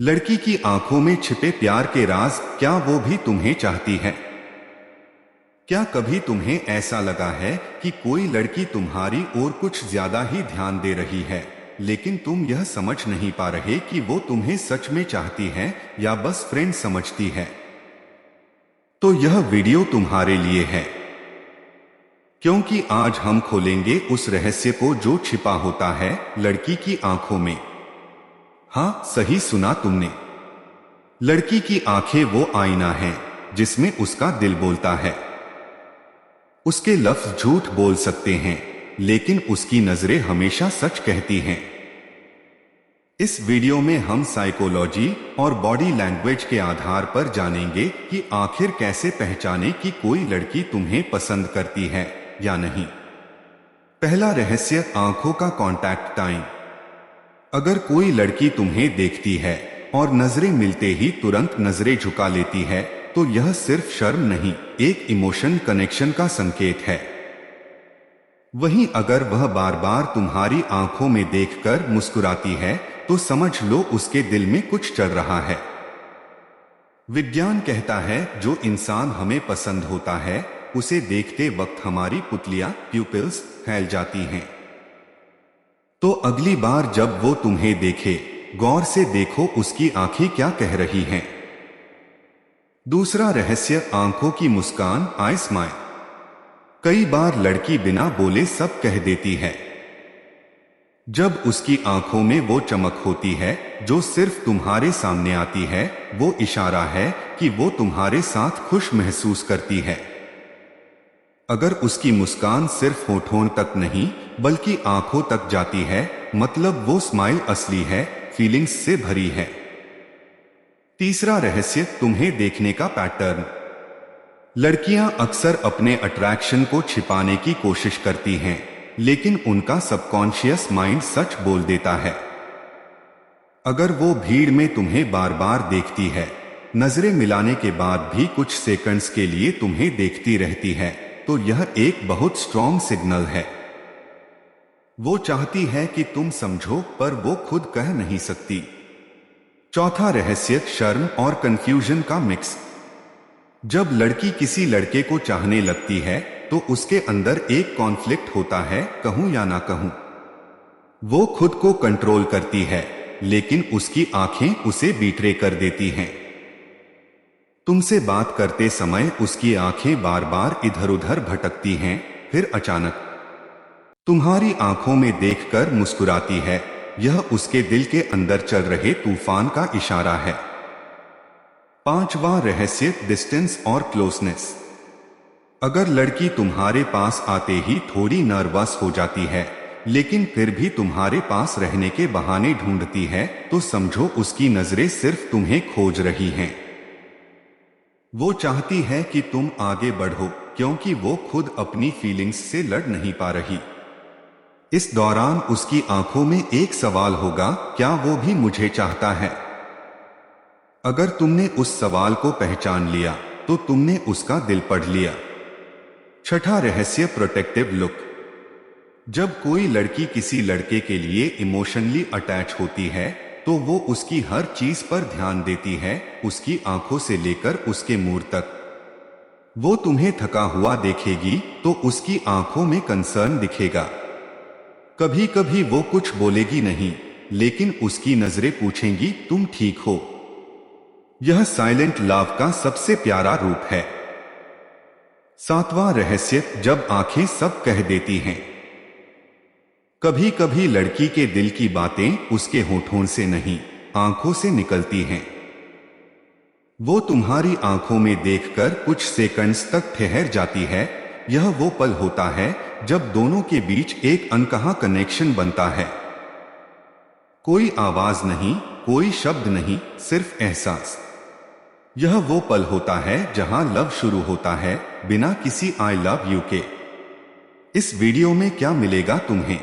लड़की की आंखों में छिपे प्यार के राज, क्या वो भी तुम्हें चाहती है? क्या कभी तुम्हें ऐसा लगा है कि कोई लड़की तुम्हारी ओर कुछ ज्यादा ही ध्यान दे रही है, लेकिन तुम यह समझ नहीं पा रहे कि वो तुम्हें सच में चाहती है या बस फ्रेंड समझती है? तो यह वीडियो तुम्हारे लिए है, क्योंकि आज हम खोलेंगे उस रहस्य को जो छिपा होता है लड़की की आंखों में। हाँ, सही सुना तुमने। लड़की की आंखें वो आईना है जिसमें उसका दिल बोलता है। उसके लफ्ज झूठ बोल सकते हैं, लेकिन उसकी नजरें हमेशा सच कहती हैं। इस वीडियो में हम साइकोलॉजी और बॉडी लैंग्वेज के आधार पर जानेंगे कि आखिर कैसे पहचाने कि कोई लड़की तुम्हें पसंद करती है या नहीं। पहला रहस्य, आंखों का कांटेक्ट टाइम। अगर कोई लड़की तुम्हें देखती है और नजरें मिलते ही तुरंत नजरें झुका लेती है, तो यह सिर्फ शर्म नहीं, एक इमोशन कनेक्शन का संकेत है। वहीं अगर वह बार बार तुम्हारी आंखों में देखकर मुस्कुराती है, तो समझ लो उसके दिल में कुछ चल रहा है। विज्ञान कहता है जो इंसान हमें पसंद होता है, उसे देखते वक्त हमारी पुतलियां प्यूपिल्स फैल जाती हैं। तो अगली बार जब वो तुम्हें देखे, गौर से देखो उसकी आंखें क्या कह रही हैं। दूसरा रहस्य, आंखों की मुस्कान, आई स्माइल। कई बार लड़की बिना बोले सब कह देती है। जब उसकी आंखों में वो चमक होती है जो सिर्फ तुम्हारे सामने आती है, वो इशारा है कि वो तुम्हारे साथ खुश महसूस करती है। अगर उसकी मुस्कान सिर्फ होठों तक नहीं बल्कि आंखों तक जाती है, मतलब वो स्माइल असली है, फीलिंग्स से भरी है। तीसरा रहस्य, तुम्हें देखने का पैटर्न। लड़कियां अक्सर अपने अट्रैक्शन को छिपाने की कोशिश करती हैं, लेकिन उनका सबकॉन्शियस माइंड सच बोल देता है। अगर वो भीड़ में तुम्हें बार बार देखती है, नजरें मिलाने के बाद भी कुछ सेकंड्स के लिए तुम्हें देखती रहती है, तो यह एक बहुत स्ट्रॉन्ग सिग्नल है। वो चाहती है कि तुम समझो, पर वो खुद कह नहीं सकती। चौथा रहस्य, शर्म और कंफ्यूजन का मिक्स। जब लड़की किसी लड़के को चाहने लगती है, तो उसके अंदर एक कॉन्फ्लिक्ट होता है, कहूं या ना कहूं। वो खुद को कंट्रोल करती है, लेकिन उसकी आंखें उसे बीट्रे कर देती हैं। तुमसे बात करते समय उसकी आंखें बार बार इधर उधर भटकती हैं, फिर अचानक तुम्हारी आंखों में देखकर मुस्कुराती है। यह उसके दिल के अंदर चल रहे तूफान का इशारा है। पांचवा रहस्य, डिस्टेंस और क्लोजनेस। अगर लड़की तुम्हारे पास आते ही थोड़ी नर्वस हो जाती है, लेकिन फिर भी तुम्हारे पास रहने के बहाने ढूंढती है, तो समझो उसकी नजरें सिर्फ तुम्हें खोज रही हैं। वो चाहती है कि तुम आगे बढ़ो, क्योंकि वो खुद अपनी फीलिंग्स से लड़ नहीं पा रही। इस दौरान उसकी आंखों में एक सवाल होगा, क्या वो भी मुझे चाहता है? अगर तुमने उस सवाल को पहचान लिया, तो तुमने उसका दिल पढ़ लिया। छठा रहस्य, प्रोटेक्टिव लुक। जब कोई लड़की किसी लड़के के लिए इमोशनली अटैच होती है, तो वो उसकी हर चीज पर ध्यान देती है, उसकी आंखों से लेकर उसके मूड तक। वो तुम्हें थका हुआ देखेगी तो उसकी आंखों में कंसर्न दिखेगा। कभी कभी वो कुछ बोलेगी नहीं, लेकिन उसकी नजरें पूछेंगी, तुम ठीक हो? यह साइलेंट लव का सबसे प्यारा रूप है। सातवां रहस्य, जब आंखें सब कह देती हैं। कभी कभी लड़की के दिल की बातें उसके होठों से नहीं, आंखों से निकलती हैं। वो तुम्हारी आंखों में देखकर कुछ सेकंड्स तक ठहर जाती है। यह वो पल होता है जब दोनों के बीच एक अनकहा कनेक्शन बनता है। कोई आवाज नहीं, कोई शब्द नहीं, सिर्फ एहसास। यह वो पल होता है जहां लव शुरू होता है, बिना किसी आई लव यू के। इस वीडियो में क्या मिलेगा तुम्हें?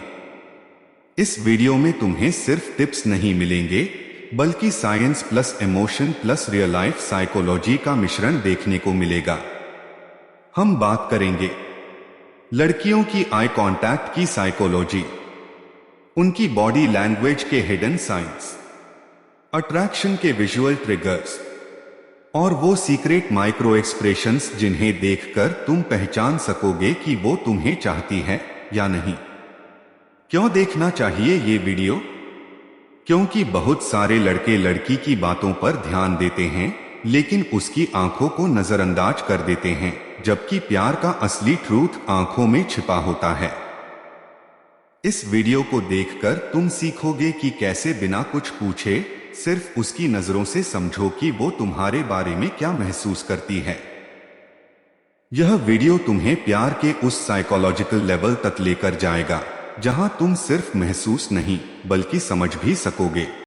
इस वीडियो में तुम्हें सिर्फ टिप्स नहीं मिलेंगे, बल्कि science plus emotion plus real life psychology का मिश्रण देखने को मिलेगा। हम बात करेंगे लड़कियों की आई कांटेक्ट की साइकोलॉजी, उनकी बॉडी लैंग्वेज के हिडन साइंस, अट्रैक्शन के विजुअल ट्रिगर्स और वो सीक्रेट माइक्रो एक्सप्रेशंस जिन्हें देखकर तुम पहचान सकोगे कि वो तुम्हें चाहती है या नहीं। क्यों देखना चाहिए ये वीडियो? क्योंकि बहुत सारे लड़के लड़की की बातों पर ध्यान देते हैं लेकिन उसकी आंखों को नजरअंदाज कर देते हैं, जबकि प्यार का असली ट्रूथ आंखों में छिपा होता है। इस वीडियो को देखकर तुम सीखोगे कि कैसे बिना कुछ पूछे सिर्फ उसकी नजरों से समझो कि वो तुम्हारे बारे में क्या महसूस करती है। यह वीडियो तुम्हें प्यार के उस साइकोलॉजिकल लेवल तक लेकर जाएगा जहां तुम सिर्फ महसूस नहीं बल्कि समझ भी सकोगे।